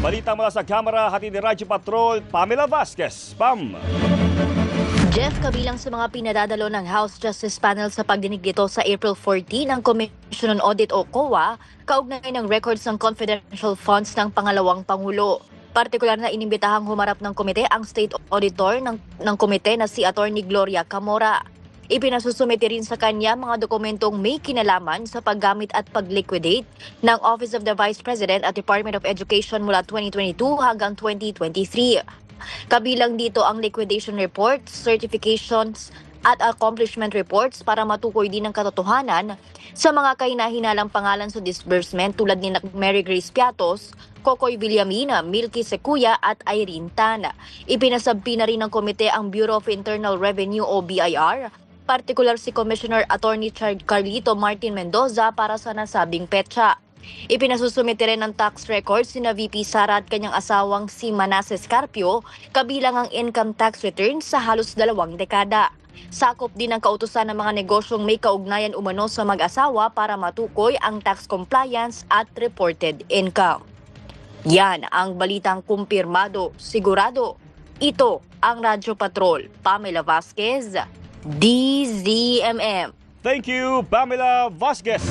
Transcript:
Balita mula sa Kamara, hatid ni Radyo Patrol, Pamela Vasquez. Pam! Jeff, kabilang sa mga pinadadalo ng House Justice Panel sa pagdinig dito sa April 14 ng Commission on Audit o COA, kaugnay ng records ng confidential funds ng pangalawang Pangulo. Partikular na inimbitahang humarap ng komite ang State Auditor ng komite na si Attorney Gloria Camora. Ipinasusumite rin sa kanya mga dokumentong may kinalaman sa paggamit at pag-liquidate ng Office of the Vice President at Department of Education mula 2022 hanggang 2023. Kabilang dito ang liquidation reports, certifications at accomplishment reports para matukoy din ang katotohanan sa mga kahinahinalang pangalan sa disbursement tulad ni Mary Grace Piatos, Kokoy Villamina, Milky Secuya at Irene Tan. Ipinasabpi na rin ng komite ang Bureau of Internal Revenue o BIR, partikular si Commissioner Attorney Carlito Martin Mendoza para sa nasabing petsa. Ipinasusumite rin ng tax records sina VP Sara at kanyang asawang si Manasseh Carpio, kabilang ang income tax returns sa halos 2 dekada. Sakop din ang kautusan ng mga negosyong may kaugnayan umano sa mag-asawa para matukoy ang tax compliance at reported income. Yan ang balitang kumpirmado, sigurado. Ito ang Radyo Patrol, Pamela Vasquez, DZMM. Thank you, Pamela Vasquez.